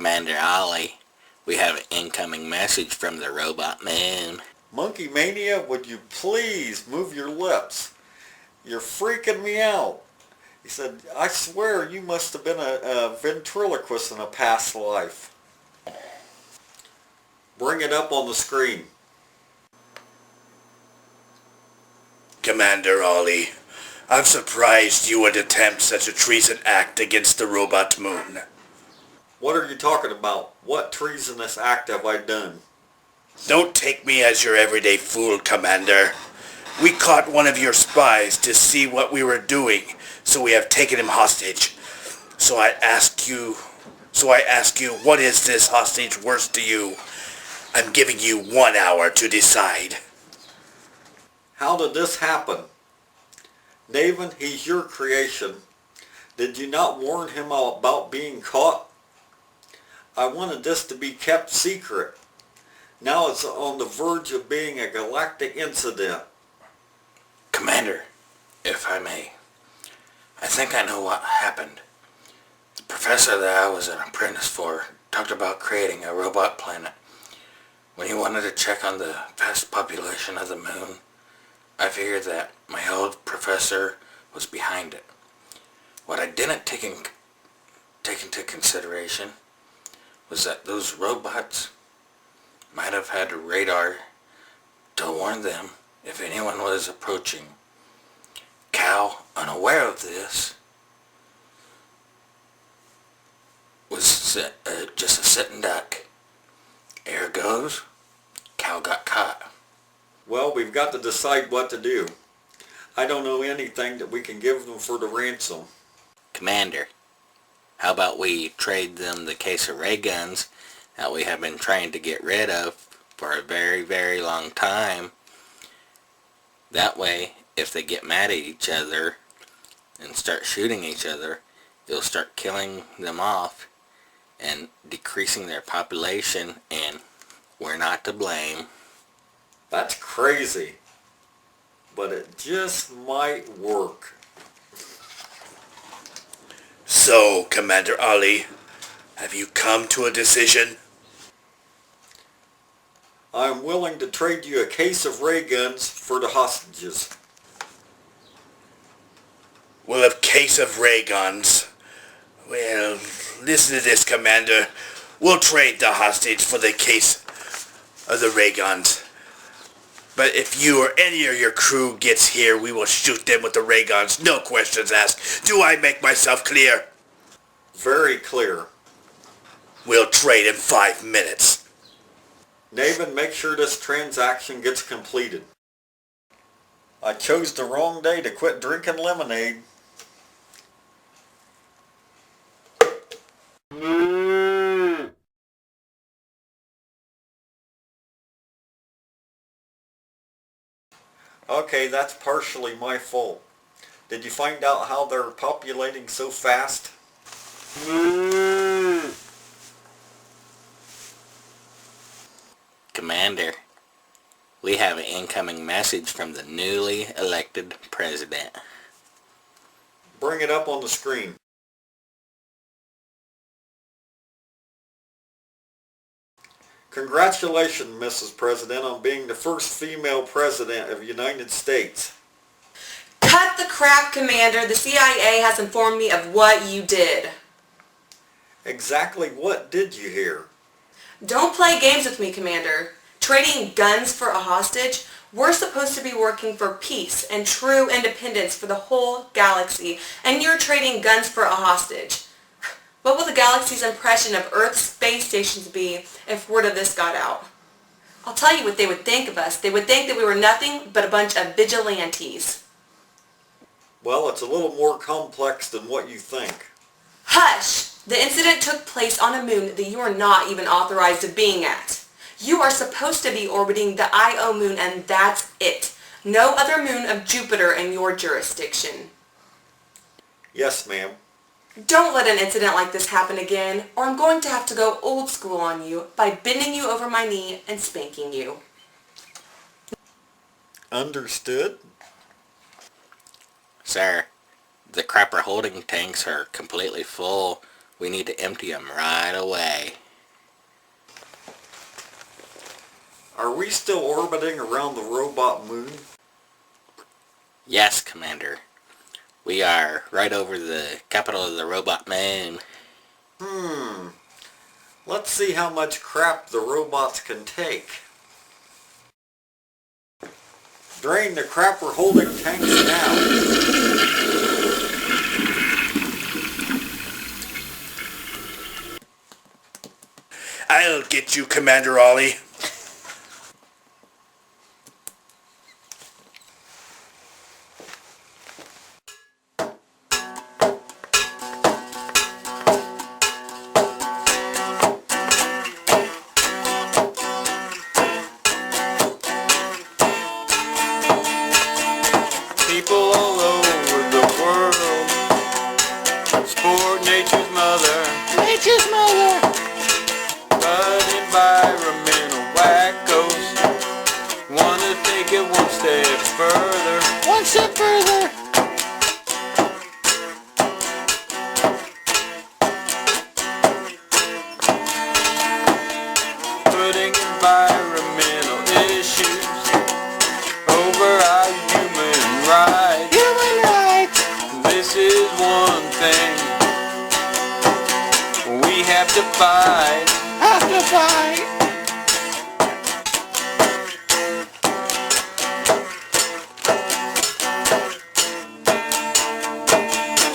Commander Ollie, we have an incoming message from the robot moon. Monkey Mania, would you please move your lips? You're freaking me out. He said, I swear you must have been a ventriloquist in a past life. Bring it up on the screen. Commander Ollie, I'm surprised you would attempt such a treason act against the robot moon. What are you talking about? What treasonous act have I done? Don't take me as your everyday fool, Commander. We caught one of your spies to see what we were doing, so we have taken him hostage. So I ask you, what is this hostage worth to you? I'm giving you 1 hour to decide. How did this happen? Naven, he's your creation. Did you not warn him about being caught? I wanted this to be kept secret. Now it's on the verge of being a galactic incident. Commander, if I may, I think I know what happened. The professor that I was an apprentice for talked about creating a robot planet. When he wanted to check on the vast population of the moon, I figured that my old professor was behind it. What I didn't take into consideration was that those robots might have had a radar to warn them if anyone was approaching. Cal, unaware of this, was just a sitting duck. Air goes, Cal got caught. Well, we've got to decide what to do. I don't know anything that we can give them for the ransom. Commander, how about we trade them the case of ray guns that we have been trying to get rid of for a very, very long time? That way, if they get mad at each other and start shooting each other, it'll start killing them off and decreasing their population, and we're not to blame. That's crazy, but it just might work. So, Commander Ollie, have you come to a decision? I'm willing to trade you a case of ray guns for the hostages. Well, a case of ray guns. Well, listen to this, Commander. We'll trade the hostage for the case of the ray guns. But if you or any of your crew gets here, we will shoot them with the ray guns. No questions asked. Do I make myself clear? Very clear. We'll trade in 5 minutes. Naven, make sure this transaction gets completed. I chose the wrong day to quit drinking lemonade. Okay, that's partially my fault. Did you find out how they're populating so fast? Commander, we have an incoming message from the newly elected president. Bring it up on the screen. Congratulations, Mrs. President, on being the first female president of the United States. Cut the crap, Commander. The CIA has informed me of what you did. Exactly what did you hear? Don't play games with me, Commander. Trading guns for a hostage? We're supposed to be working for peace and true independence for the whole galaxy, and you're trading guns for a hostage. What will the galaxy's impression of Earth's space stations be if word of this got out? I'll tell you what they would think of us. They would think that we were nothing but a bunch of vigilantes. Well, it's a little more complex than what you think. Hush! The incident took place on a moon that you are not even authorized of being at. You are supposed to be orbiting the Io moon, and that's it. No other moon of Jupiter in your jurisdiction. Yes, ma'am. Don't let an incident like this happen again, or I'm going to have to go old school on you by bending you over my knee and spanking you. Understood? Sir, the crapper holding tanks are completely full We need to empty them right away. Are we still orbiting around the robot moon? Yes, Commander. We are right over the capital of the robot moon. Let's see how much crap the robots can take. Drain the crapper holding tanks now. I'll get you, Commander Ollie. People all over the world support nature's mother. Nature's mother. But environmental wackos wanna take it one step further. One step further. Putting environmental issues over our human rights. Human rights. This is one thing we have to fight. Have to fight.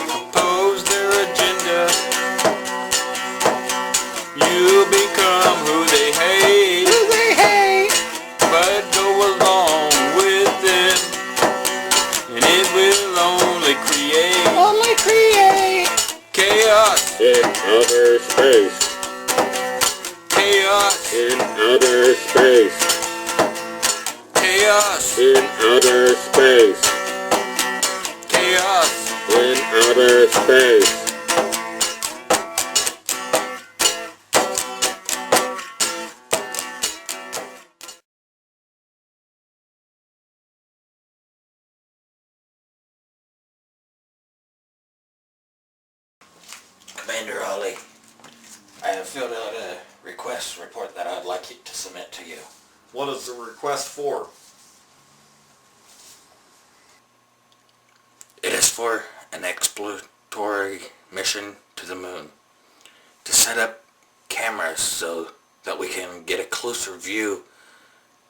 Oppose their agenda. You'll become who they hate. Who they hate. But go along with them, and it will only create chaos in outer space, chaos in outer space, chaos in outer space, chaos in outer space. Commander Ollie, I have filled out a request report that I'd like you to submit to you. What is the request for? It is for an exploratory mission to the moon. To set up cameras so that we can get a closer view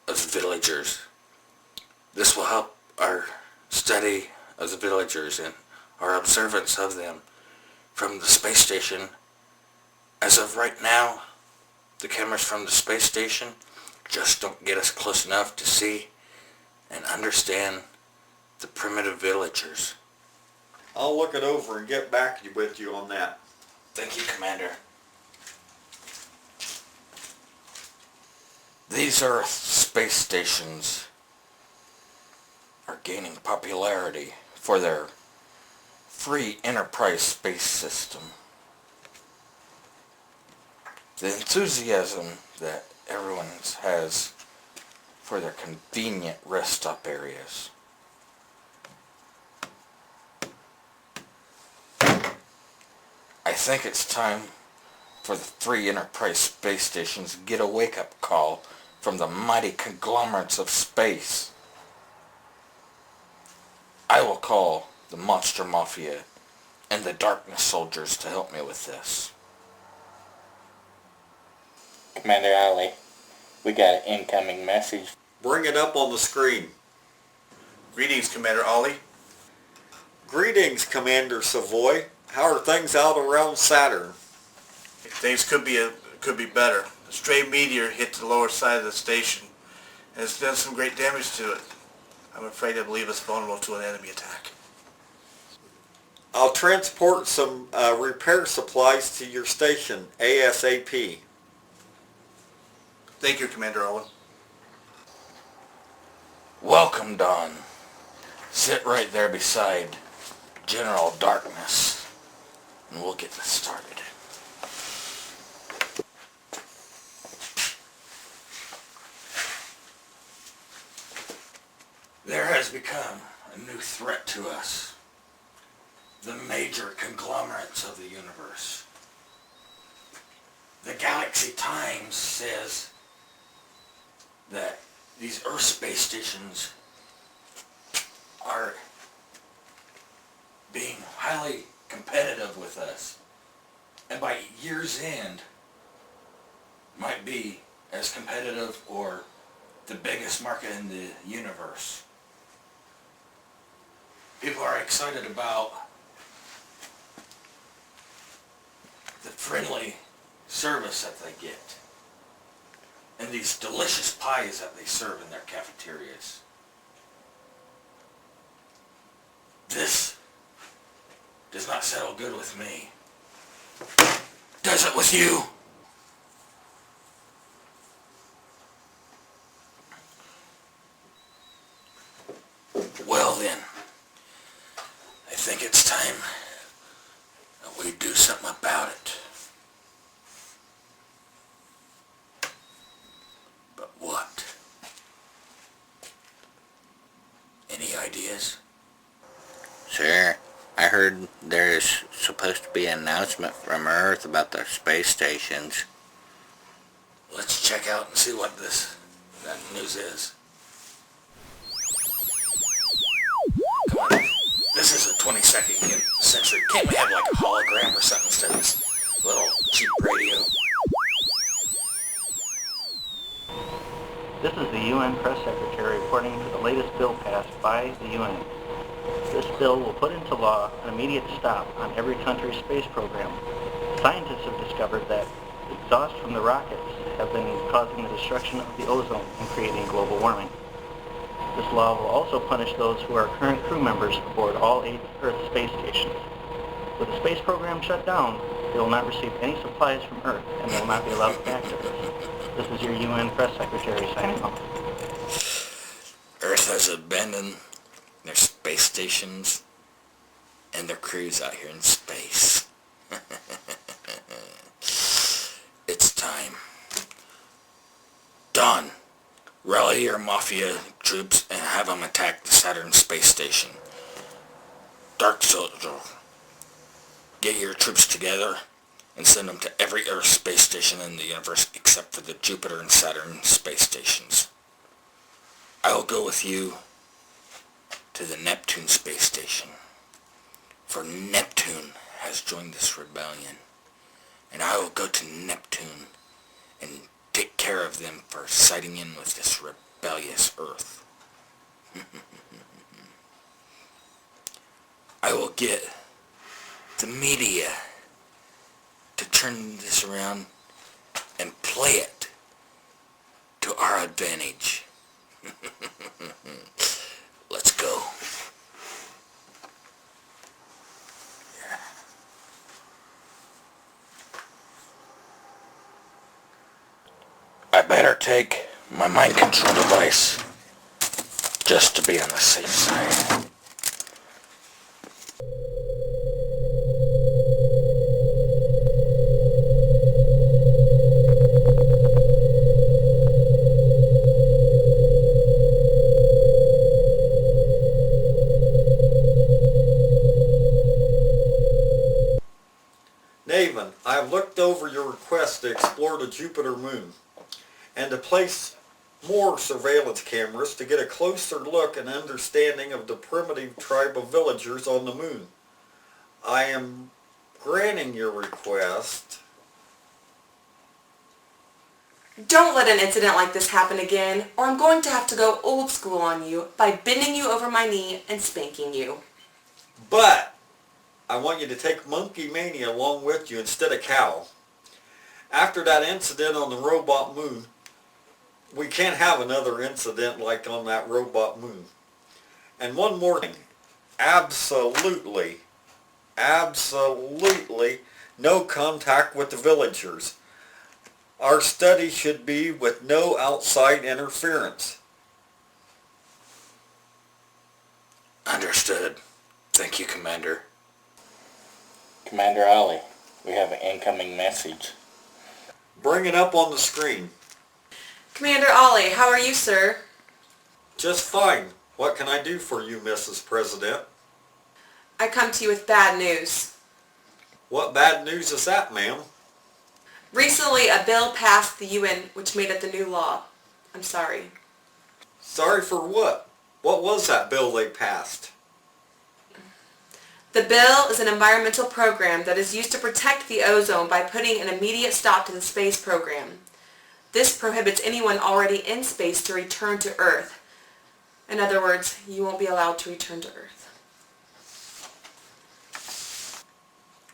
of the villagers. This will help our study of the villagers and our observance of them from the space station. As of right now, the cameras from the space station just don't get us close enough to see and understand the primitive villagers. I'll look it over and get back with you on that. Thank you, Commander. These Earth space stations are gaining popularity for their free enterprise space system. The enthusiasm that everyone has for their convenient rest stop areas. I think it's time for the free enterprise space stations to get a wake-up call from the mighty conglomerates of space. I will call the Monster Mafia and the Darkness Soldiers to help me with this. Commander Ollie, we got an incoming message. Bring it up on the screen. Greetings, Commander Ollie. Greetings, Commander Savoy. How are things out around Saturn? Things could be better. A stray meteor hit the lower side of the station, and it's done some great damage to it. I'm afraid it leaves us vulnerable to an enemy attack. I'll transport some repair supplies to your station ASAP. Thank you, Commander Owen. Welcome, Don. Sit right there beside General Darkness, and we'll get this started. There has become a new threat to us. The major conglomerates of the universe. The Galaxy Times says that these Earth space stations are being highly competitive with us, and by year's end might be as competitive or the biggest market in the universe. People are excited about the friendly service that they get and these delicious pies that they serve in their cafeterias. This does not settle good with me. Does it with you? Well then, I think it's time that we do something about it. But what? Any ideas? Sure. I heard there's supposed to be an announcement from Earth about the space stations. Let's check out and see what that news is. Come on. This is the 22nd century. Can't we have like a hologram or something instead of this little cheap radio? This is the UN Press Secretary reporting to the latest bill passed by the UN. This bill will put into law an immediate stop on every country's space program. Scientists have discovered that exhaust from the rockets have been causing the destruction of the ozone and creating global warming. This law will also punish those who are current crew members aboard all 8 Earth space stations. With the space program shut down, they will not receive any supplies from Earth and they will not be allowed back to Earth. This is your UN Press Secretary signing off. Earth has abandoned their space stations and their crews out here in space. It's time. Dawn, rally your Mafia troops and have them attack the Saturn space station. Dark Soldier, get your troops together and send them to every Earth space station in the universe except for the Jupiter and Saturn space stations. I will go with you to the Neptune space station, for Neptune has joined this rebellion, and I will go to Neptune and take care of them for siding in with this rebellious Earth. I will get the media to turn this around and play it to our advantage. Let's go. I better take my mind control device just to be on the safe side. Naven, I have looked over your request to explore the Jupiter moon and to place more surveillance cameras to get a closer look and understanding of the primitive tribe of villagers on the moon. I am granting your request. Don't let an incident like this happen again, or I'm going to have to go old school on you by bending you over my knee and spanking you. But I want you to take Monkey Mania along with you instead of Cal. After that incident on the robot moon, we can't have another incident like on that robot moon. And one more thing. Absolutely no contact with the villagers. Our study should be with no outside interference. Understood. Thank you, Commander. Commander Ollie, we have an incoming message. Bring it up on the screen. Commander Ollie, how are you, sir? Just fine. What can I do for you, Mrs. President? I come to you with bad news. What bad news is that, ma'am? Recently, a bill passed the UN which made it the new law. I'm sorry. Sorry for what? What was that bill they passed? The bill is an environmental program that is used to protect the ozone by putting an immediate stop to the space program. This prohibits anyone already in space to return to Earth. In other words, you won't be allowed to return to Earth.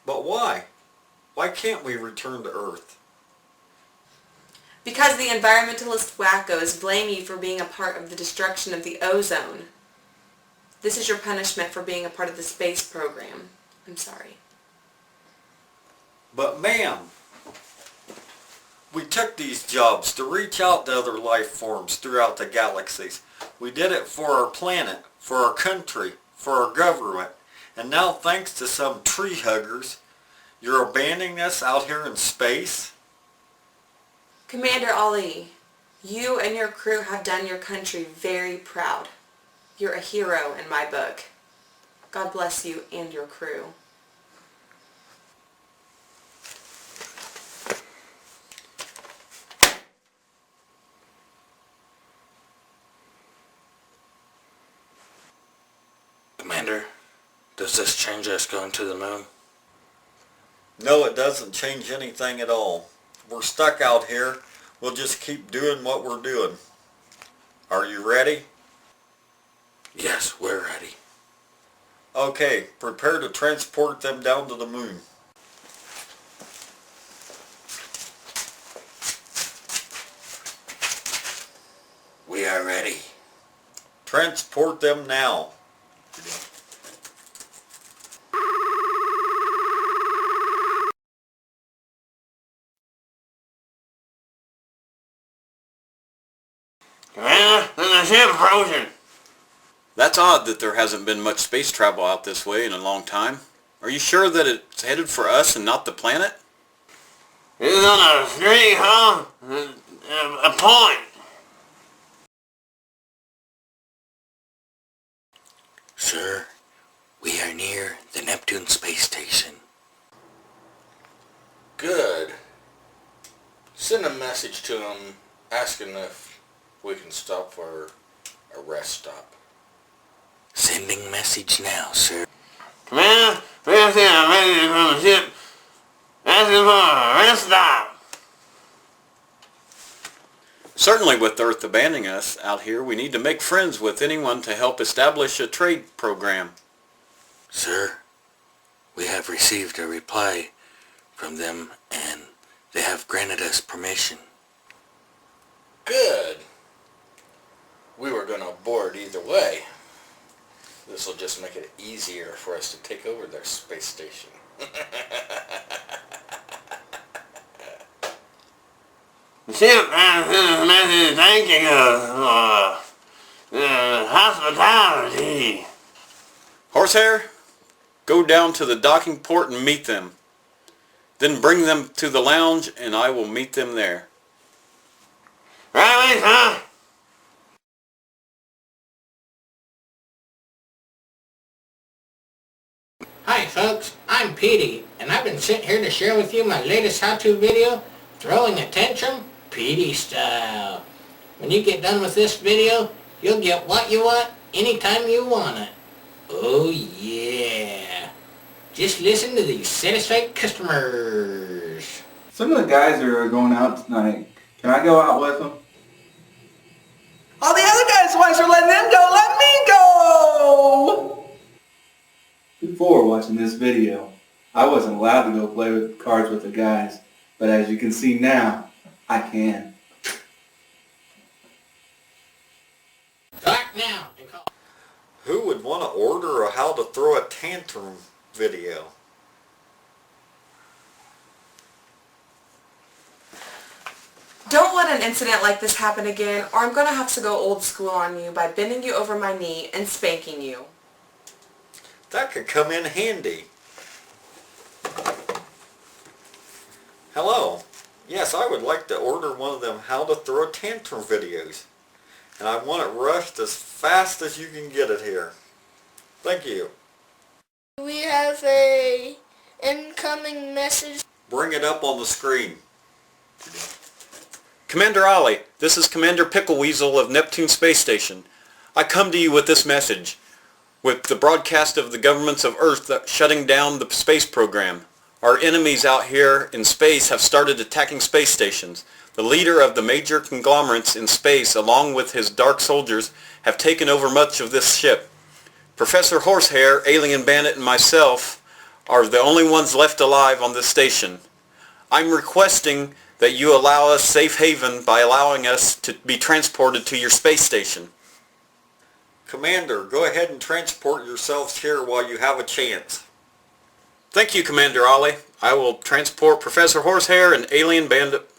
But why? Why can't we return to Earth? Because the environmentalist wackos blame you for being a part of the destruction of the ozone. This is your punishment for being a part of the space program. I'm sorry. But ma'am, we took these jobs to reach out to other life forms throughout the galaxies. We did it for our planet, for our country, for our government. And now thanks to some tree huggers, you're abandoning us out here in space? Commander Ali, you and your crew have done your country very proud. You're a hero in my book. God bless you and your crew. Commander, does this change us going to the moon? No, it doesn't change anything at all. We're stuck out here. We'll just keep doing what we're doing. Are you ready? Yes, we're ready. Okay, prepare to transport them down to the moon. We are ready. Transport them now. Commander, there's a ship frozen. That's odd that there hasn't been much space travel out this way in a long time. Are you sure that it's headed for us and not the planet? It's on a street, huh? A point. Sir, we are near the Neptune space station. Good. Send a message to them asking if we can stop for a rest stop. Sending message now, sir. Commander, we're seeing a message from the ship asking for a rest stop. Certainly with Earth abandoning us out here, we need to make friends with anyone to help establish a trade program. Sir, we have received a reply from them and they have granted us permission. Good. We were going to board either way. This will just make it easier for us to take over their space station. The ship has sent a message thanking us for hospitality. Horsehair, go down to the docking port and meet them. Then bring them to the lounge and I will meet them there. Right away, sir. Hi folks, I'm Petey, and I've been sent here to share with you my latest how-to video, Throwing a Tantrum, Petey style. When you get done with this video, you'll get what you want, anytime you want it. Oh yeah. Just listen to these satisfied customers. Some of the guys are going out tonight. Can I go out with them? All the other guys' wives are letting them go. Let me go! Before watching this video, I wasn't allowed to go play with cards with the guys, but as you can see now, I can. Talk now. Who would want to order a how to throw a tantrum video? Don't let an incident like this happen again, or I'm going to have to go old school on you by bending you over my knee and spanking you. That could come in handy. Hello. Yes, I would like to order one of them how to throw a tantrum videos. And I want it rushed as fast as you can get it here. Thank you. We have a incoming message. Bring it up on the screen. Commander Ollie, this is Commander Pickleweasel of Neptune Space Station. I come to you with this message. With the broadcast of the governments of Earth shutting down the space program, our enemies out here in space have started attacking space stations. The leader of the major conglomerates in space, along with his dark soldiers, have taken over much of this ship. Professor Horsehair, Alien Bandit, and myself are the only ones left alive on this station. I'm requesting that you allow us safe haven by allowing us to be transported to your space station. Commander, go ahead and transport yourselves here while you have a chance. Thank you, Commander Ollie. I will transport Professor Horsehair and Alien Bandit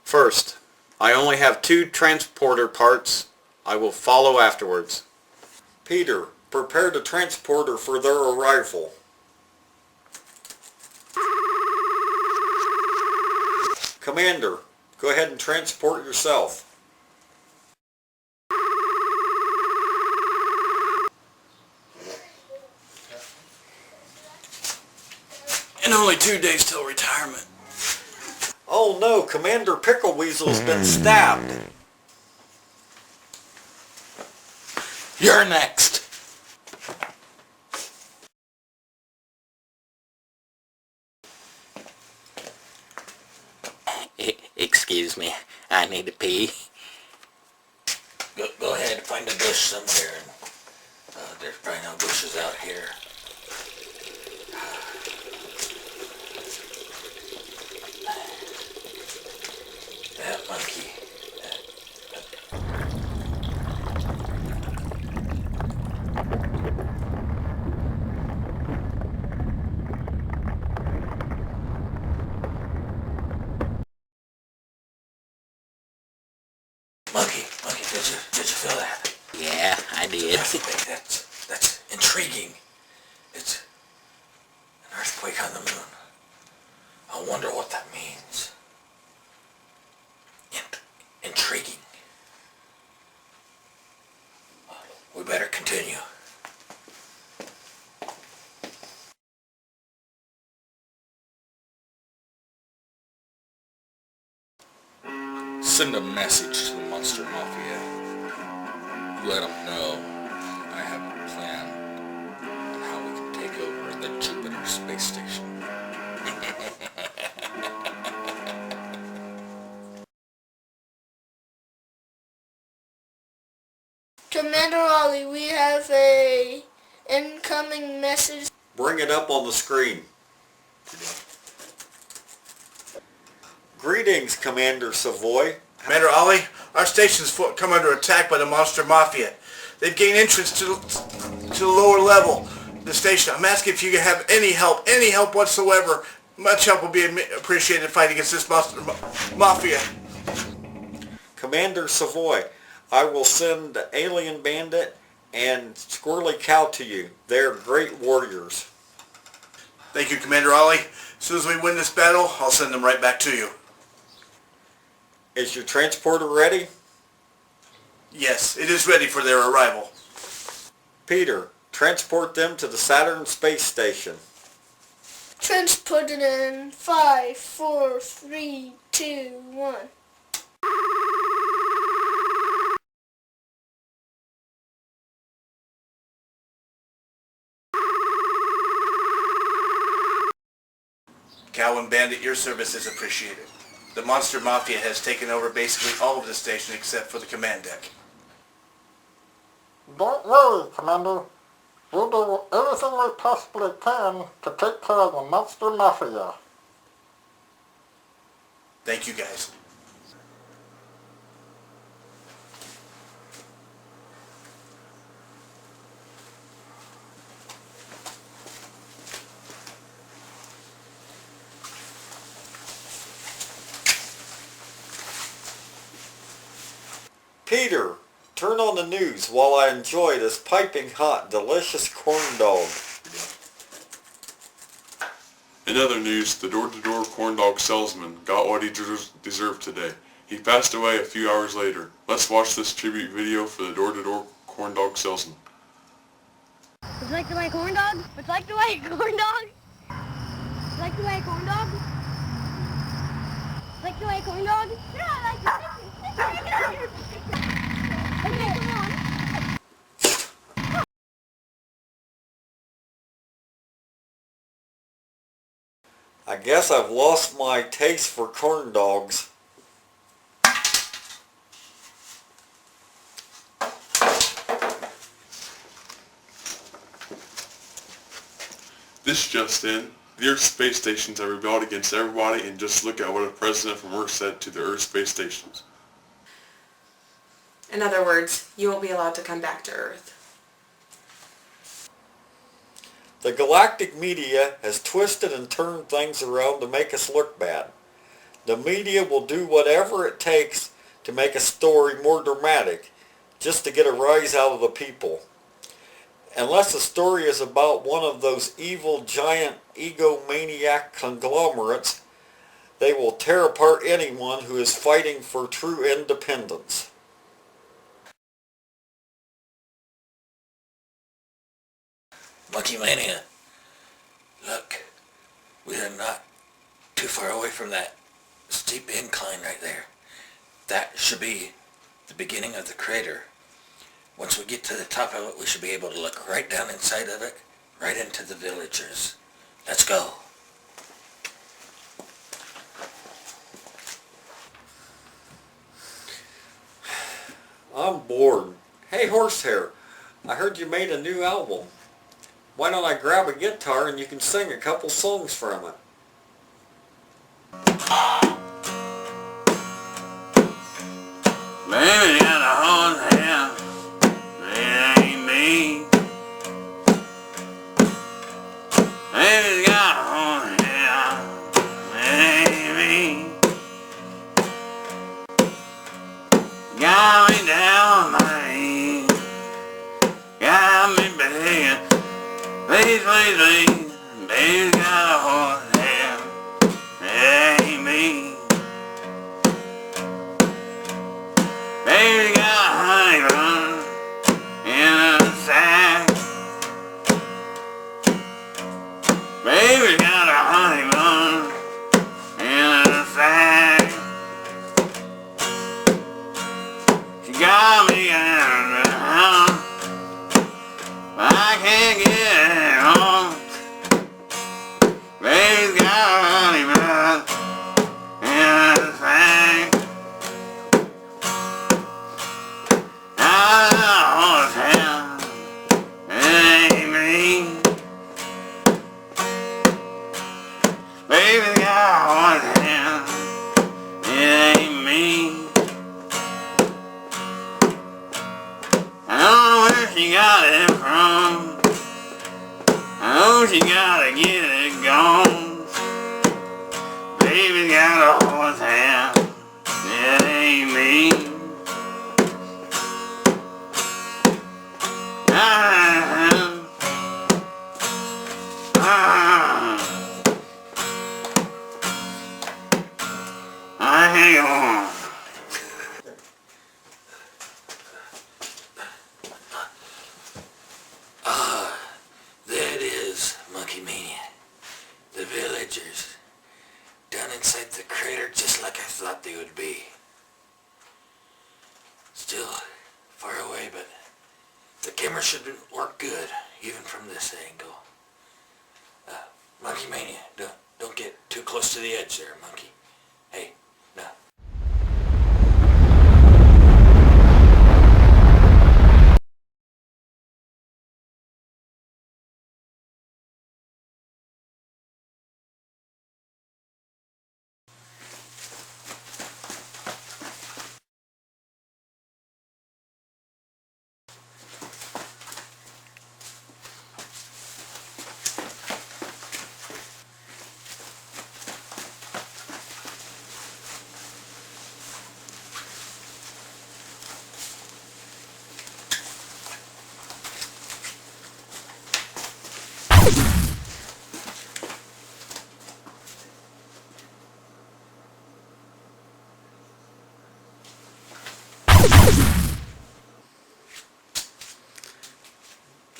first. I only have 2 transporter parts. I will follow afterwards. Peter, prepare the transporter for their arrival. Commander, go ahead and transport yourself. And only 2 days till retirement. Oh no, Commander Pickleweasel's been stabbed. You're next. Excuse me, I need to pee. Go ahead, find a bush somewhere. There's probably no bushes out here. That monkey. Monkey, did you feel that? Yeah, I did. That's intriguing. It's an earthquake on the moon. I wonder what that means. Intriguing. We better continue. Send a message to the Monster Mafia. Let them know I have a plan on how we can take over the Jupiter space station. Commander Ollie, we have a incoming message. Bring it up on the screen. Greetings, Commander Savoy. Commander Ollie, our station's come under attack by the Monster Mafia. They've gained entrance to the lower level of the station. I'm asking if you can have any help whatsoever. Much help will be appreciated fighting against this Monster Mafia. Commander Savoy, I will send the Alien Bandit and Squirrely Cow to you. They're great warriors. Thank you, Commander Ollie. As soon as we win this battle, I'll send them right back to you. Is your transporter ready? Yes, it is ready for their arrival. Peter, transport them to the Saturn space station. Transported in 5, 4, 3, 2, 1. Cow and Bandit, your service is appreciated. The Monster Mafia has taken over basically all of the station except for the command deck. Don't worry, Commander. We'll do everything we possibly can to take care of the Monster Mafia. Thank you, guys. Peter, turn on the news while I enjoy this piping hot, delicious corn dog. In other news, the door-to-door corn dog salesman got what he deserved today. He passed away a few hours later. Let's watch this tribute video for the door-to-door corn dog salesman. Would you like to buy a corn dog? Would you like to buy a corn dog? Would you like to buy a corn dog? Would you like to buy a like corn dog? Yeah, I like it. Get out of here. Okay, come on. I guess I've lost my taste for corn dogs. This just in, the Earth space stations have rebelled against everybody, and just look at what a president from Earth said to the Earth space stations. In other words, you won't be allowed to come back to Earth. The galactic media has twisted and turned things around to make us look bad. The media will do whatever it takes to make a story more dramatic, just to get a rise out of the people. Unless the story is about one of those evil giant egomaniac conglomerates, they will tear apart anyone who is fighting for true independence. Monkey Mania, look, we are not too far away from that steep incline right there. That should be the beginning of the crater. Once we get to the top of it, we should be able to look right down inside of it, right into the villagers. Let's go. I'm bored. Hey Horsehair, I heard you made a new album. Why don't I grab a guitar and you can sing a couple songs from it? Baby got a horsehair, it ain't me. Baby's got a horsehair, it ain't me. Got me down my knee, got me begging, please, please, please. Baby's got a horsehair, it ain't me. Baby got a honey bun in a sack. Baby got a honey bun in a sack. She got me in the house, but I can't get it home. Baby's got a honey bun in a sack. Baby got one hand, it ain't me. I don't know where she got it from, I know she gotta get it gone. Baby got a horse hand, it ain't me. Hang on. There it is, Monkey Mania. The villagers. Down inside the crater, just like I thought they would be. Still far away, but the camera should work good, even from this angle. Monkey Mania, don't get too close to the edge there, Monkey. Hey, no.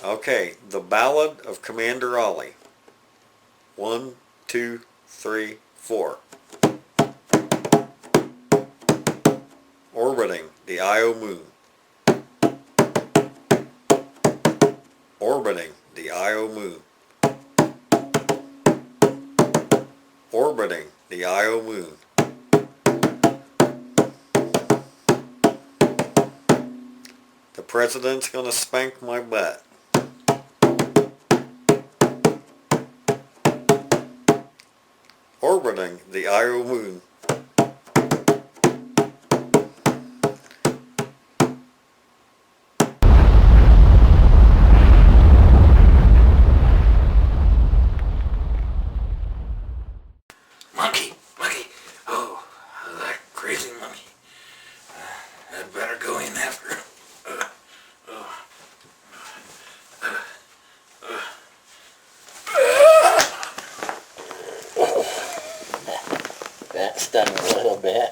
Okay, the Ballad of Commander Ollie. 1, 2, 3, 4. the Io moon. Orbiting the Io moon. Orbiting the Io moon. The president's gonna spank my butt. Orbiting the Io moon. Monkey! Monkey! Oh, that crazy monkey. I'd better go in after him. That's done a little bit.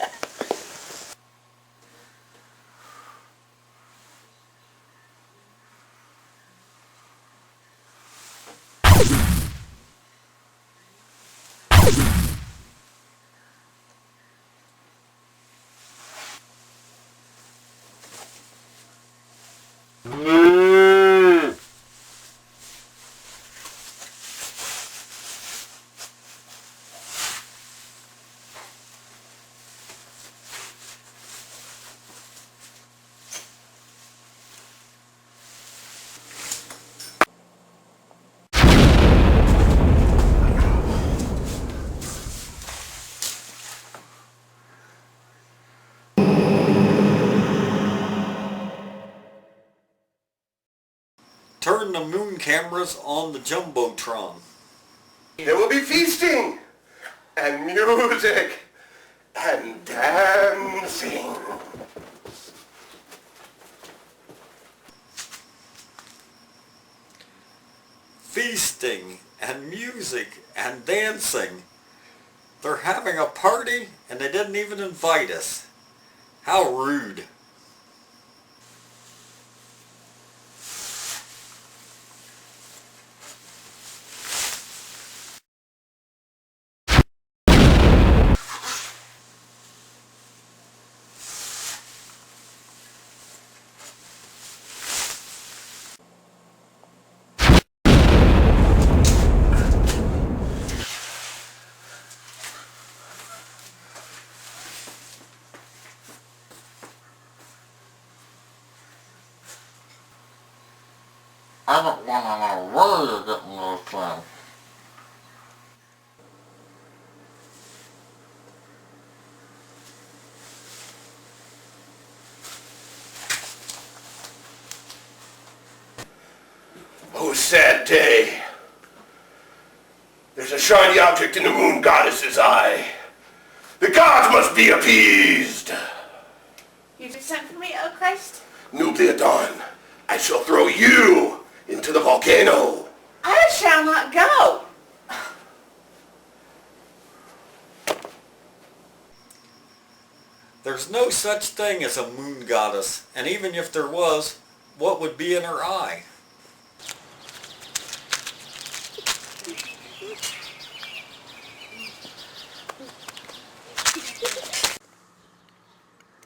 Turn the moon cameras on the Jumbotron. There will be feasting and music and dancing. Feasting and music and dancing. They're having a party and they didn't even invite us. How rude. I don't want to know where you're getting those things. Oh, sad day. There's a shiny object in the moon goddess's eye. The gods must be appeased. You sent for me, O Christ? Nubia Dawn, I shall throw you into the volcano. I shall not go. There's no such thing as a moon goddess, and even if there was, what would be in her eye?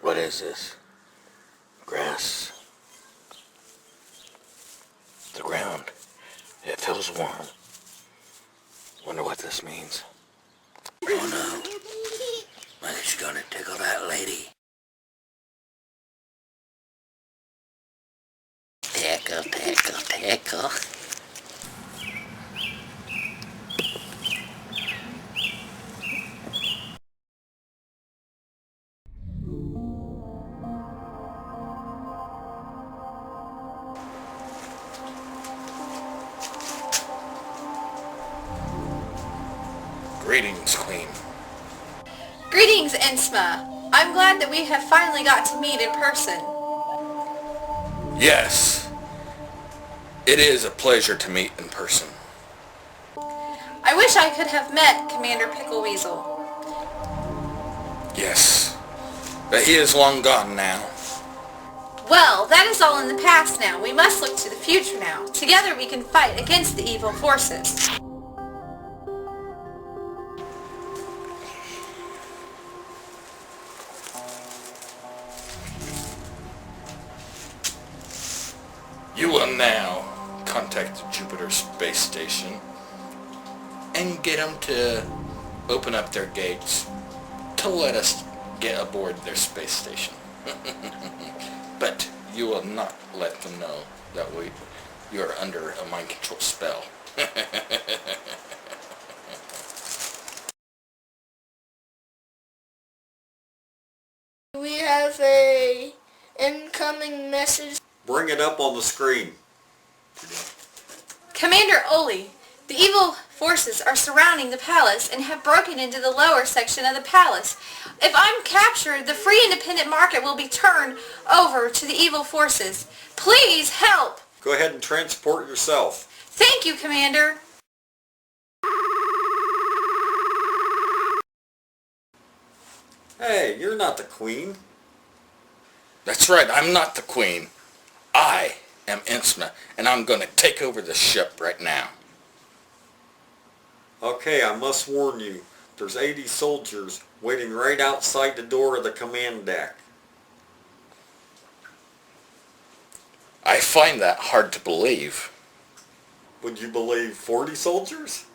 What is this? Grass. The ground. It feels warm. Wonder what this means. Oh no. Monkey's gonna tickle that lady. Tickle, tickle, tickle. Greetings, Queen. Greetings, Ensma. I'm glad that we have finally got to meet in person. Yes. It is a pleasure to meet in person. I wish I could have met Commander Pickleweasel. Yes. But he is long gone now. Well, that is all in the past now. We must look to the future now. Together we can fight against the evil forces. You will now contact the Jupiter Space Station and get them to open up their gates to let us get aboard their space station. But you will not let them know that you are under a mind control spell. We have a incoming message. Bring it up on the screen. Commander Oli, the evil forces are surrounding the palace and have broken into the lower section of the palace. If I'm captured, the free independent market will be turned over to the evil forces. Please help! Go ahead and transport yourself. Thank you, Commander. Hey, you're not the queen. That's right, I'm not the queen. I am Innsma, and I'm going to take over the ship right now. Okay, I must warn you. There's 80 soldiers waiting right outside the door of the command deck. I find that hard to believe. Would you believe 40 soldiers?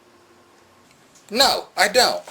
No, I don't.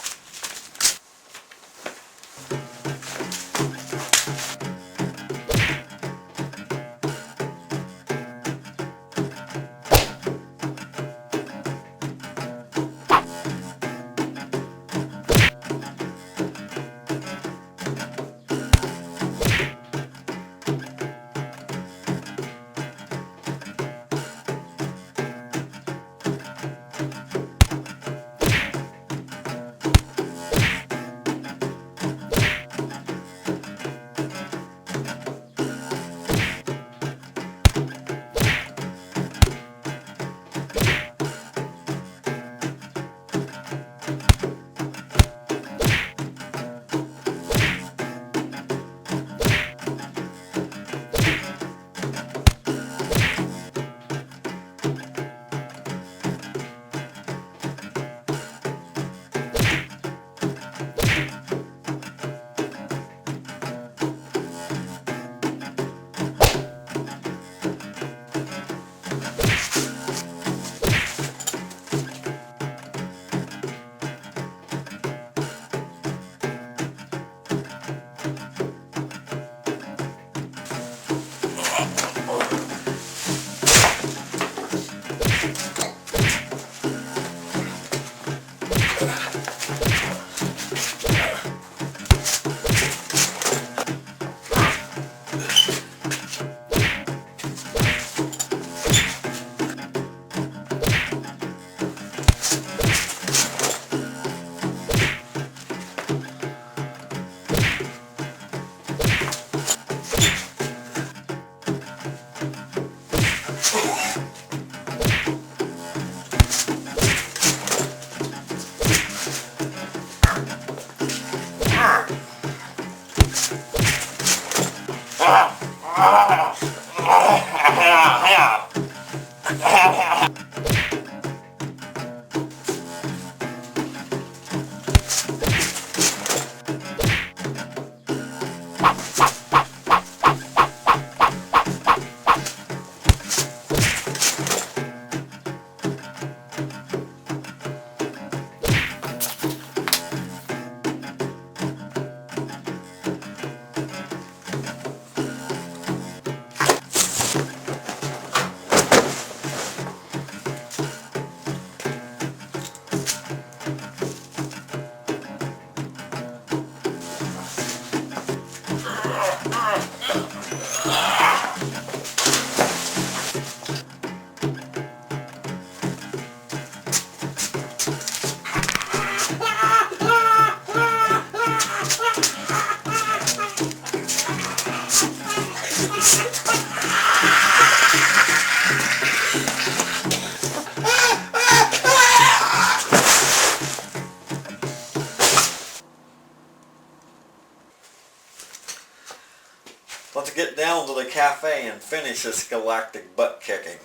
Let's get down to the cafe and finish this galactic butt kicking.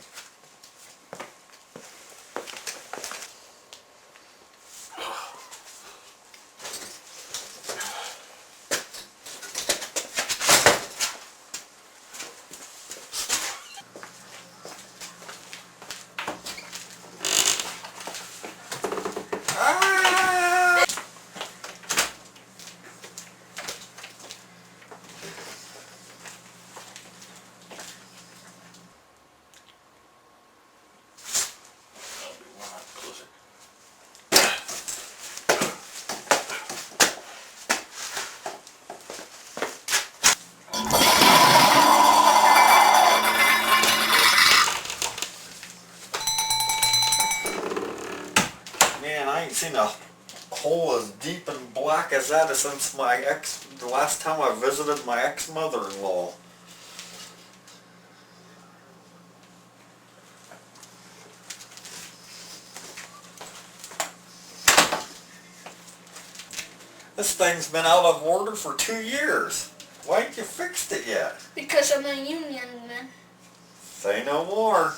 realized that since the last time I visited my ex-mother-in-law. This thing's been out of order for 2 years. Why ain't you fixed it yet? Because I'm a union man. Say no more.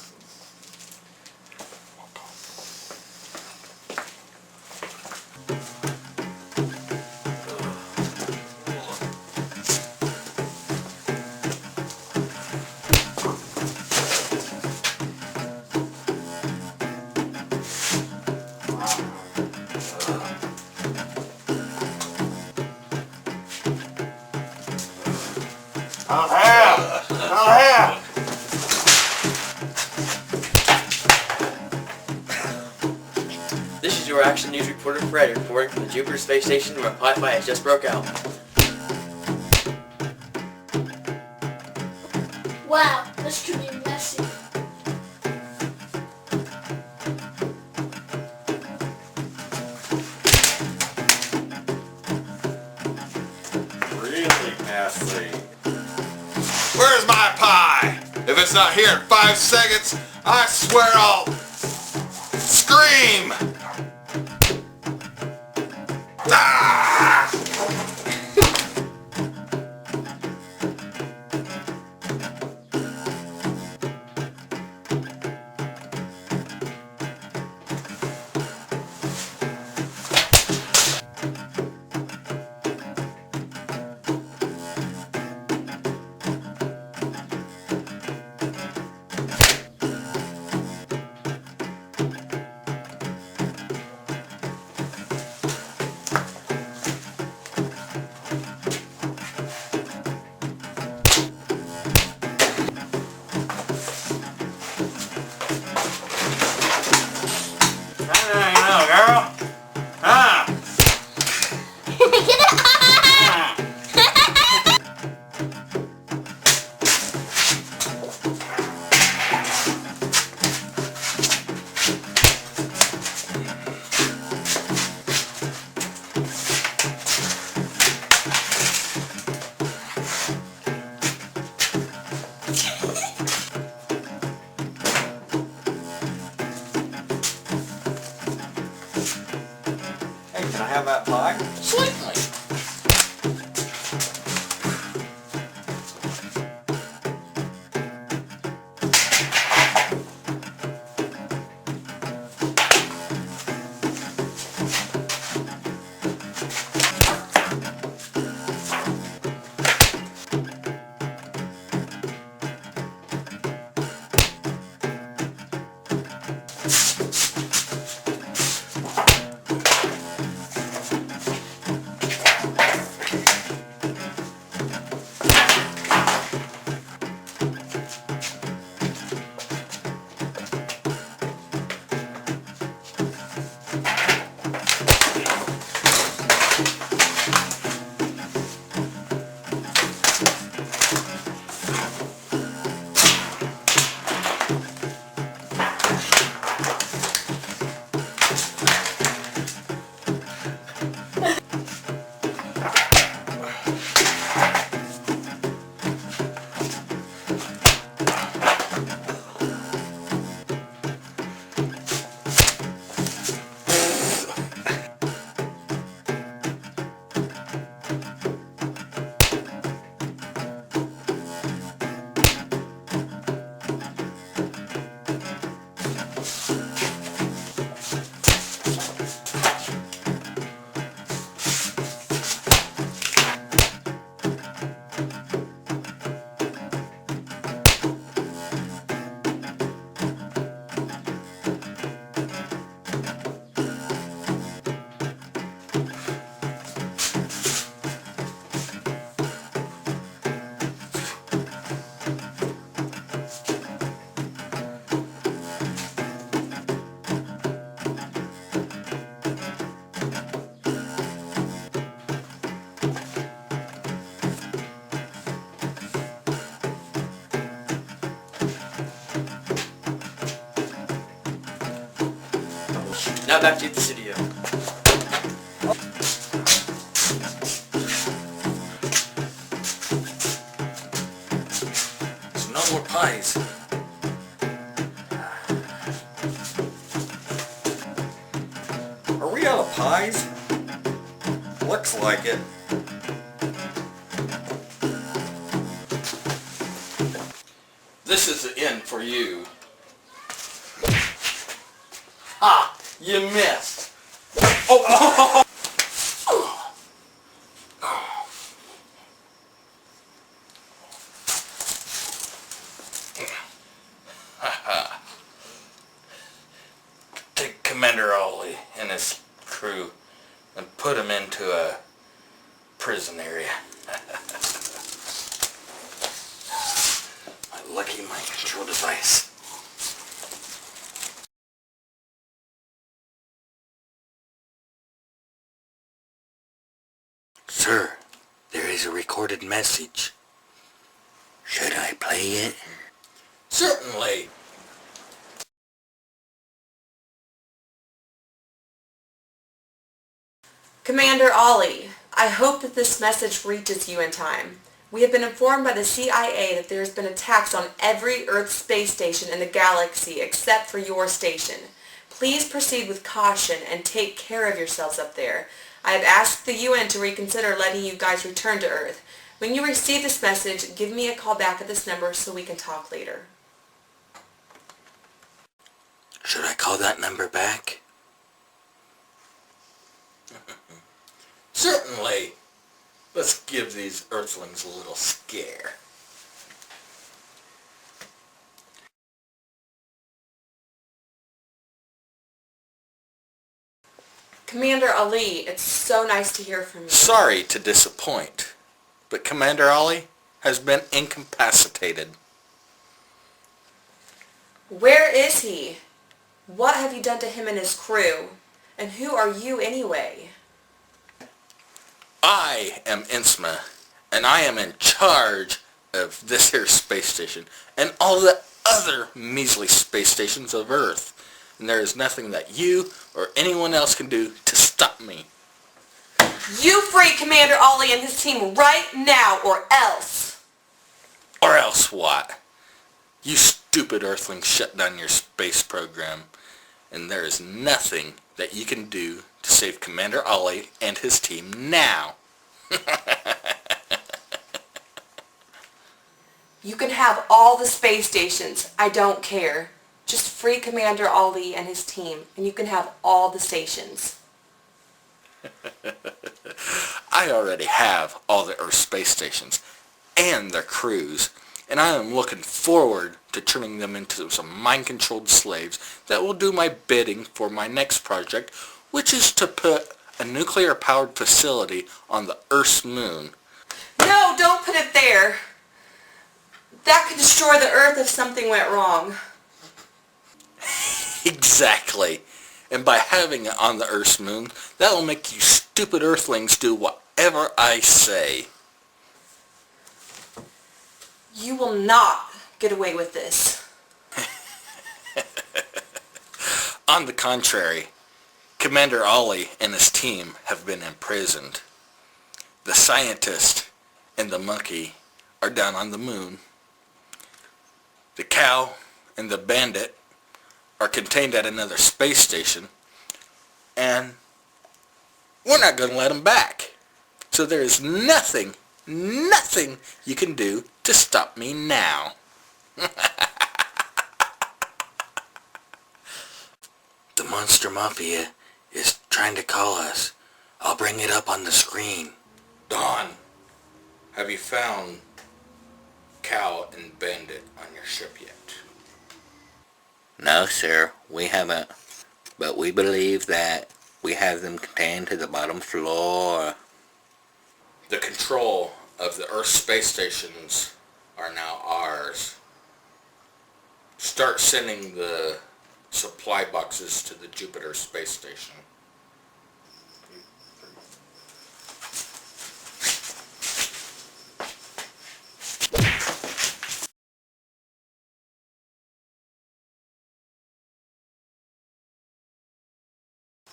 This is your Action News reporter Fred reporting from the Jupiter Space Station where a pot fire just broke out. Wow, this could be messy. Really messy. Where's my pie? If it's not here in 5 seconds, I swear I'll scream! Ah! Hey, can I have that pie? Certainly. Now back to the studio. want more pies. Are we out of pies? Looks like it. This is the end for you. Ah, you missed. Oh! Take Commander Ollie and his crew and put him into a prison area. My lucky mind control device. Sir, there is a recorded message. Should I play it? Certainly. Commander Ollie, I hope that this message reaches you in time. We have been informed by the CIA that there has been attacks on every Earth space station in the galaxy except for your station. Please proceed with caution and take care of yourselves up there. I have asked the UN to reconsider letting you guys return to Earth. When you receive this message, give me a call back at this number so we can talk later. Should I call that number back? Certainly. Let's give these Earthlings a little scare. Commander Ali, it's so nice to hear from you. Sorry to disappoint, but Commander Ollie has been incapacitated. Where is he? What have you done to him and his crew? And who are you anyway? I am Innsma, and I am in charge of this here space station and all the other measly space stations of Earth. And there is nothing that you or anyone else can do to stop me. You free Commander Ollie and his team right now, or else. Or else what? You stupid Earthlings shut down your space program, and there is nothing that you can do to save Commander Ollie and his team now. You can have all the space stations. I don't care. Just free Commander Ollie and his team, and you can have all the stations. I already have all the Earth space stations and their crews, and I am looking forward to turning them into some mind-controlled slaves that will do my bidding for my next project, which is to put a nuclear-powered facility on the Earth's moon. No, don't put it there. That could destroy the Earth if something went wrong. Exactly. And by having it on the Earth's moon, that will make you stupid Earthlings do whatever I say. You will not get away with this. On the contrary, Commander Ollie and his team have been imprisoned. The scientist and the monkey are down on the moon. The cow and the bandit are contained at another space station, and we're not going to let them back. So there is nothing you can do to stop me now. The Monster Mafia is trying to call us. I'll bring it up on the screen. Don, have you found Cow and Bandit on your ship yet? No, sir, we haven't. But we believe that we have them contained to the bottom floor. The control of the Earth space stations are now ours. Start sending the supply boxes to the Jupiter space station.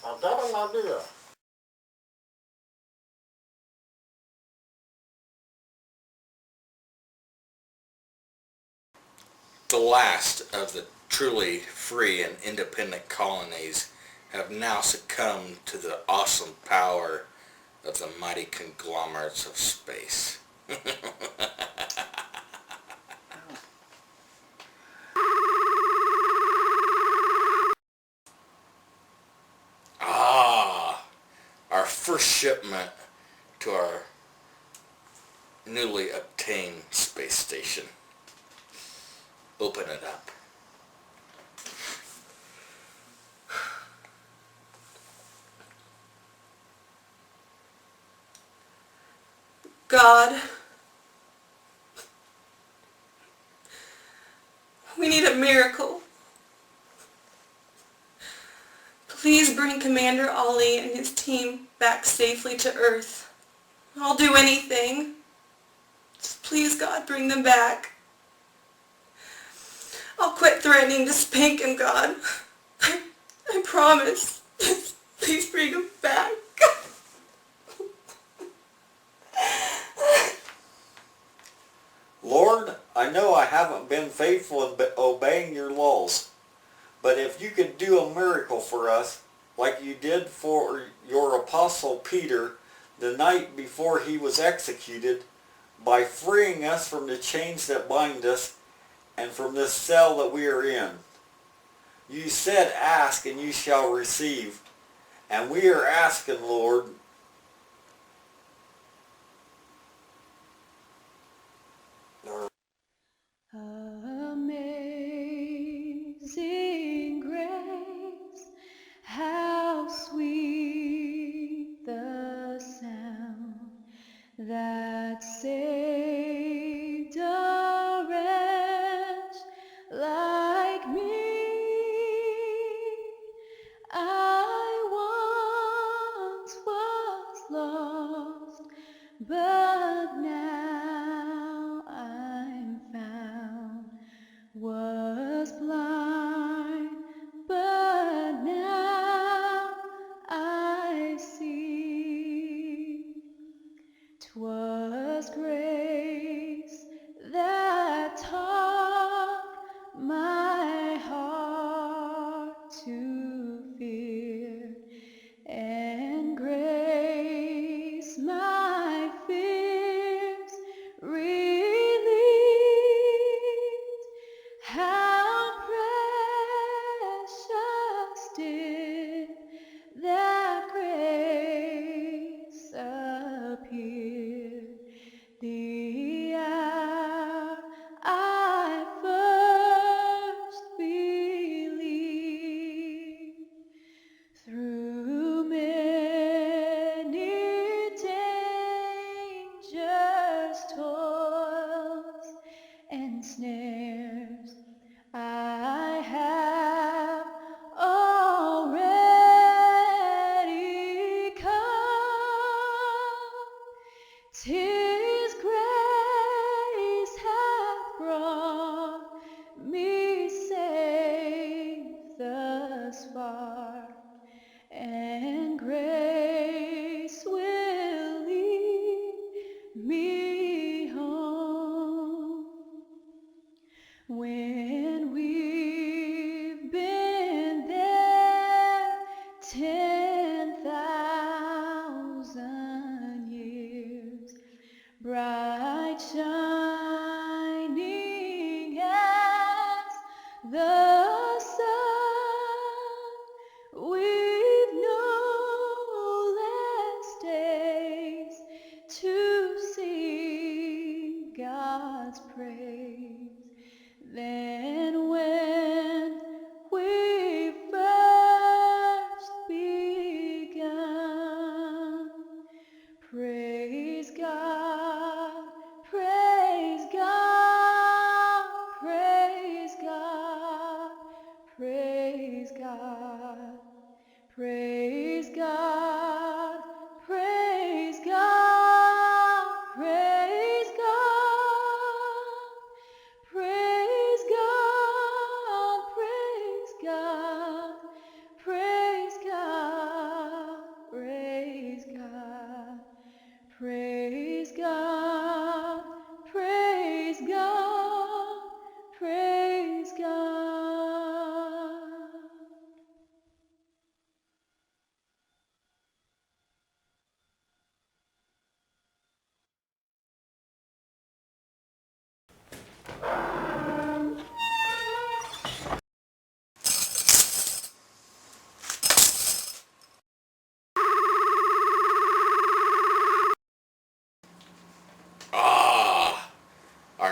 I got an idea. The last of the truly free and independent colonies have now succumbed to the awesome power of the mighty conglomerates of space. Our first shipment to our newly obtained space station. Open it up. God, we need a miracle. Please bring Commander Ollie and his team back safely to Earth. I'll do anything. Just please, God, bring them back. I'll quit threatening to spank him, God. I promise. Please bring him back. Lord, I know I haven't been faithful in obeying your laws, but if you could do a miracle for us, like you did for your apostle Peter the night before he was executed, by freeing us from the chains that bind us and from this cell that we are in. You said, ask and you shall receive, and we are asking, Lord. Amazing grace, how sweet the sound that saved a wretch like me. I once was lost, but now I'm found. Was blind, but now I see. 'Twas grace that taught my heart to fear, and grace my fears relieved. How precious did that grace appear, the hour I first believed. Through many dangers, toils, and snares, I have already come. 'Tis grace hath brought me safe thus far, and grace will lead me home. When we've been there 10,000 years, bright shining as the sun, we've no less days to sing God's praise than when we first begun. Praise God, praise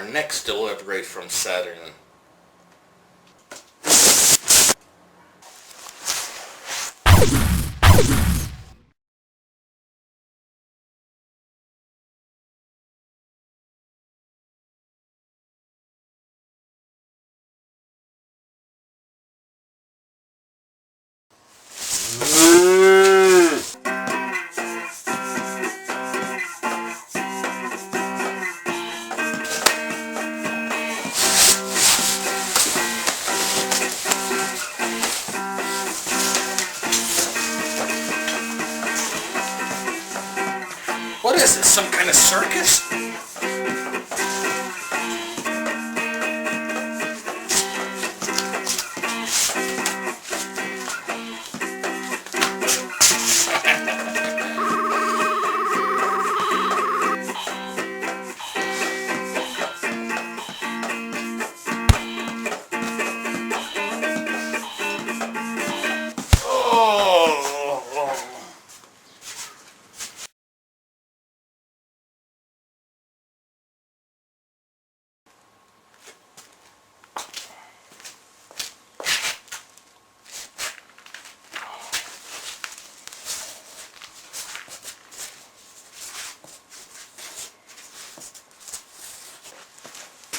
our next delivery from Saturn. What is this, some kind of circus?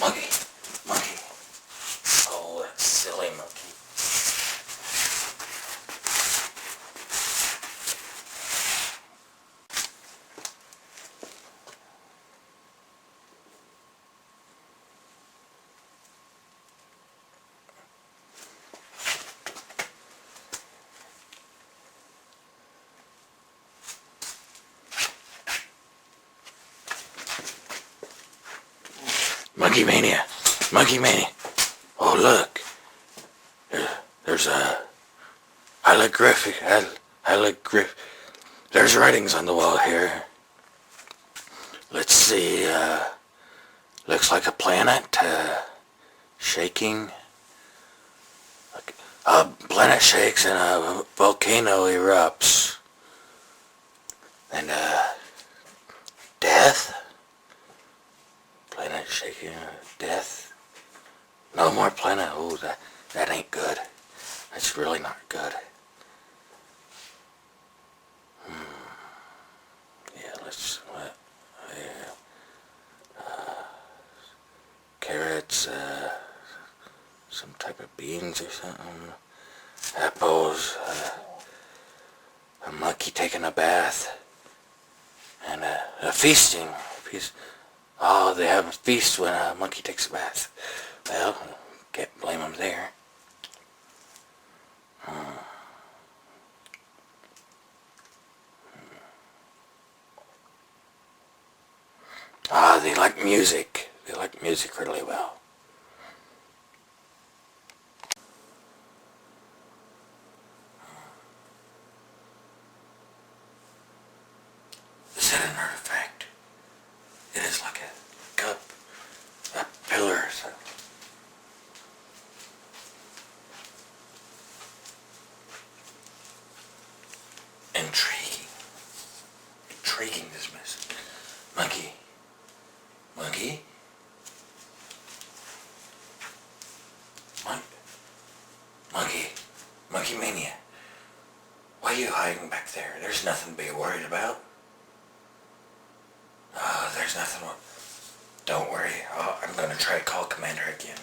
Monkey, monkey. Oh, that silly monkey. Monkey Mania. Monkey Mania. Oh, look. There's a hieroglyphic. There's writings on the wall here. Let's see. Looks like a planet shaking. A planet shakes and a volcano erupts. And death. Planet shaking, death. No more planet. Oh, that ain't good. That's really not good. Yeah, let's. Carrots. Some type of beans or something. Apples. A monkey taking a bath. And a feasting. Oh, they have a feast when a monkey takes a bath. Well, can't blame them there. Ah, they like music. They like music really well. Is that an artifact? It is like a cup, a pillar or something. Intriguing. Intriguing, this mess. Monkey. Monkey? Monkey. Monkey Mania. Why are you hiding back there? There's nothing to be worried about. There's nothing. Don't worry. I'm going to try to call Commander again.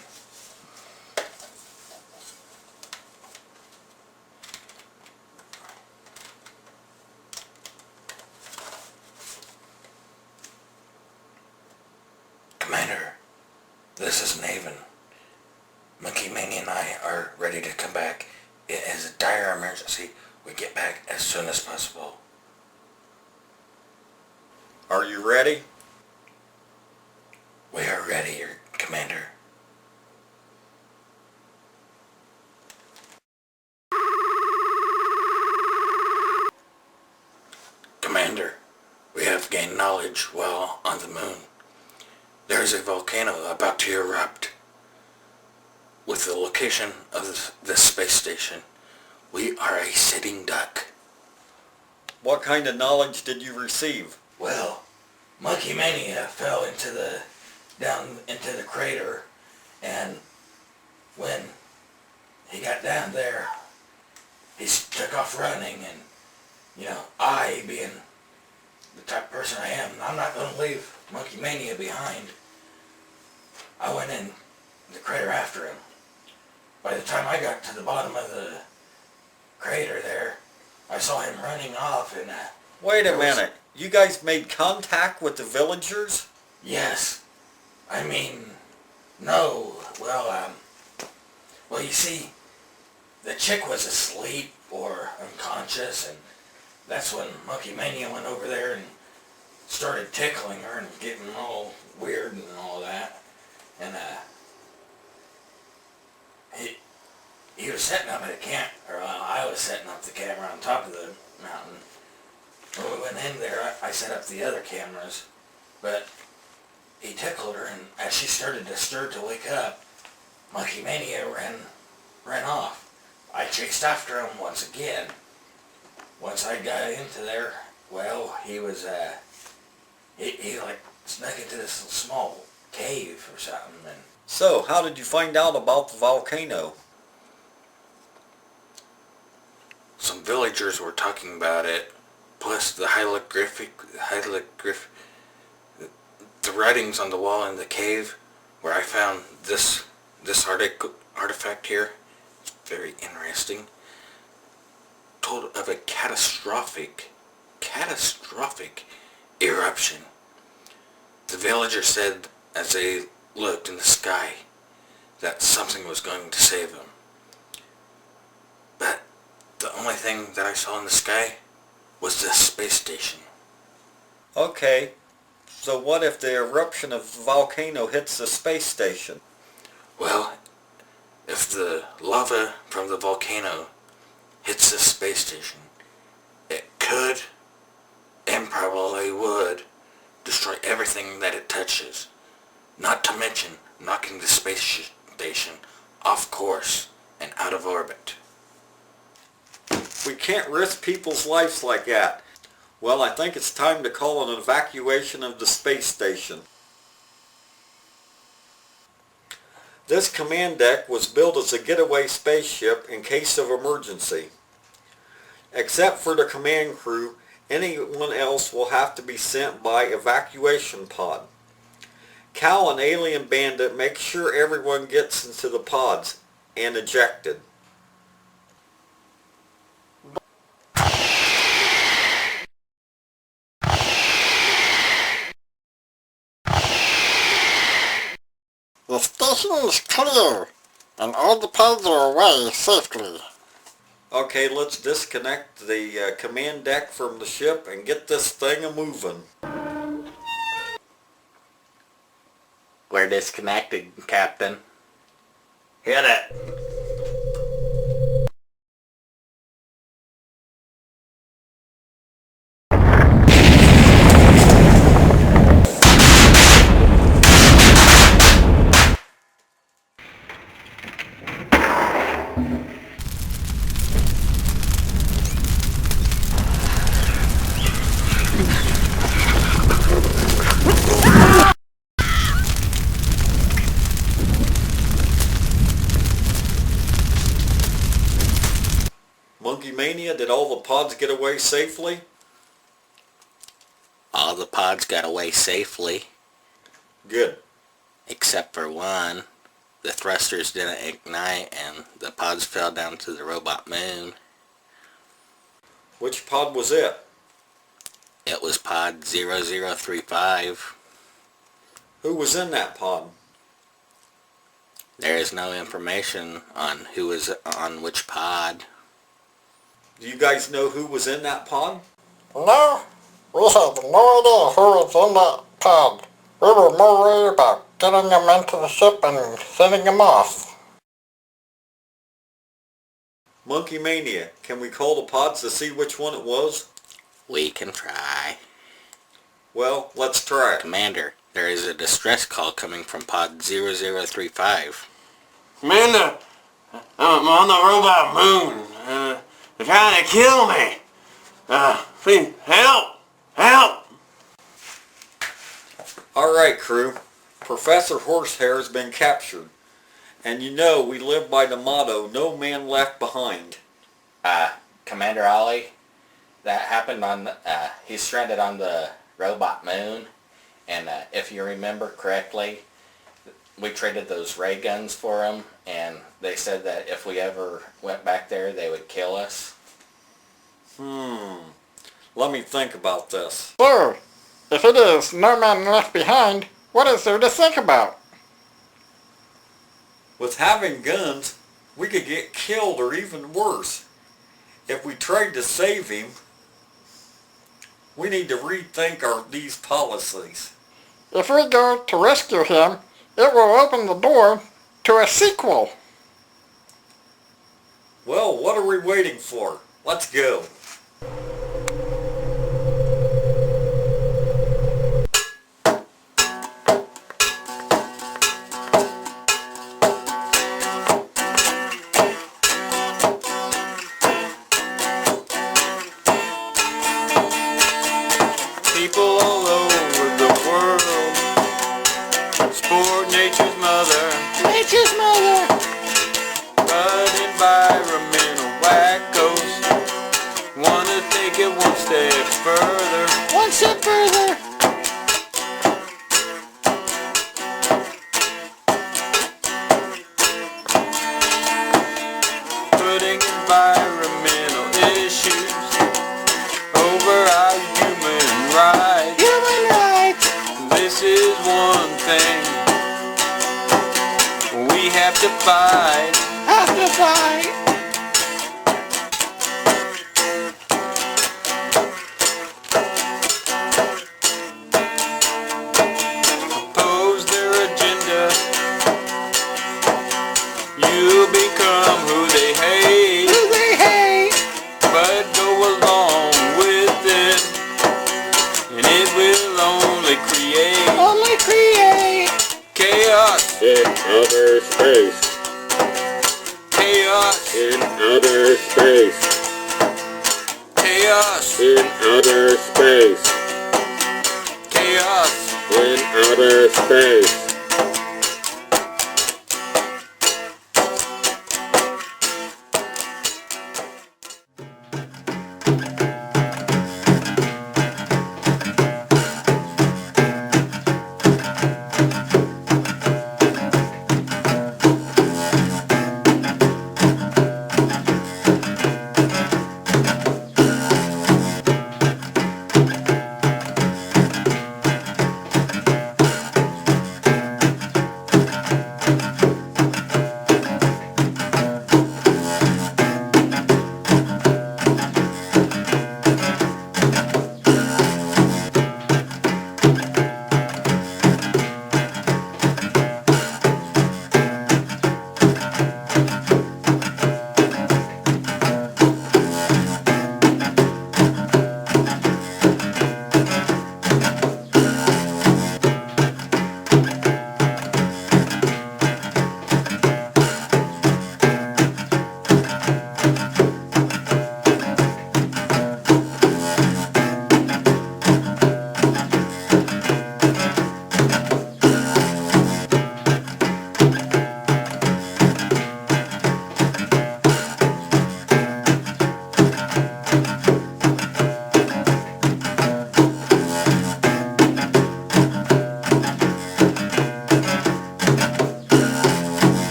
Commander, this is Naven. Monkey Mania and I are ready to come back. It is a dire emergency. We get back as soon as possible. Are you ready? We are ready, Commander. Commander, we have gained knowledge while on the moon. There is a volcano about to erupt. With the location of this space station, we are a sitting duck. What kind of knowledge did you receive? Well, Monkey Mania fell into the down into the crater, and when he got down there, he took off running, and, you know, I, being the type of person I am, I'm not going to leave Monkey Mania behind. I went in the crater after him. By the time I got to the bottom of the crater there, I saw him running off, and Wait a minute. You guys made contact with the villagers? Yes. I mean, no. Well, you see, the chick was asleep or unconscious, and that's when Monkey Mania went over there and started tickling her and getting all weird and all that. And, he was setting up at a camp, or I was setting up the camera on top of the mountain. When we went in there, I set up the other cameras, but he tickled her, and as she started to stir to wake up, Monkey Mania ran off. I chased after him once again. Once I got into there, well, he was, he like snuck into this small cave or something. And So, how did you find out about the volcano? some villagers were talking about it, plus the the writings on the wall in the cave where I found this artifact here. It's very interesting. Told of a catastrophic eruption. The villagers said as they looked in the sky that something was going to save them. But the only thing that I saw in the sky was the space station. Okay, so what if the eruption of the volcano hits the space station? Well, if the lava from the volcano hits the space station, it could, and probably would, destroy everything that it touches. Not to mention knocking the space station off course and out of orbit. We can't risk people's lives like that. Well, I think it's time to call an evacuation of the space station. This command deck was built as a getaway spaceship in case of emergency. Except for the command crew, anyone else will have to be sent by evacuation pod. Cal and Alien Bandit make sure everyone gets into the pods and ejected. The station is clear, and all the pods are away safely. Okay, let's disconnect the command deck from the ship and get this thing a-moving. We're disconnected, Captain. Hit it. Monkey Mania, did all the pods get away safely? All the pods got away safely. Good. Except for one. The thrusters didn't ignite and the pods fell down to the robot moon. Which pod was it? It was pod 0035. Who was in that pod? There is no information on who was on which pod. Do you guys know who was in that pod? No, we had no idea who was in that pod. We were more worried about getting them into the ship and sending them off. Monkey Mania, can we call the pods to see which one it was? We can try. Well, let's try it. Commander, there is a distress call coming from pod 0035. Commander, I'm on the robot moon. They're trying to kill me. Please, help! Help! Alright, crew. Professor Horsehair's been captured. And you know we live by the motto, no man left behind. Commander Ollie, that happened on, he's stranded on the robot moon, and if you remember correctly, we traded those ray guns for him, and they said that if we ever went back there, they would kill us. Let me think about this. So, if it is no man left behind, what is there to think about? With having guns, we could get killed or even worse. If we tried to save him, we need to rethink these policies. If we go to rescue him, it will open the door to a sequel. Well, what are we waiting for? Let's go. People all over the world support nature's mother. Nature's mother. But environmental wackos wanna take it one step further. One step further. Putting environmental issues over our human rights. Human rights. This is one thing we have to fight. Have to fight. Oppose their agenda. You become who they hate. Who they hate. But go along with it, and it will only create. Only create. Chaos. In outer space. Chaos. In outer space. Chaos. In outer space. Chaos. In outer space.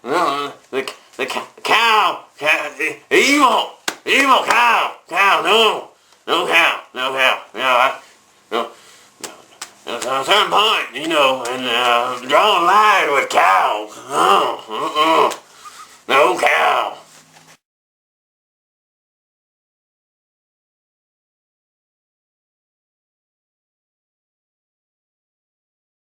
No, the cow, the evil cow, no cow. No. At a certain point, and draw a line with cows.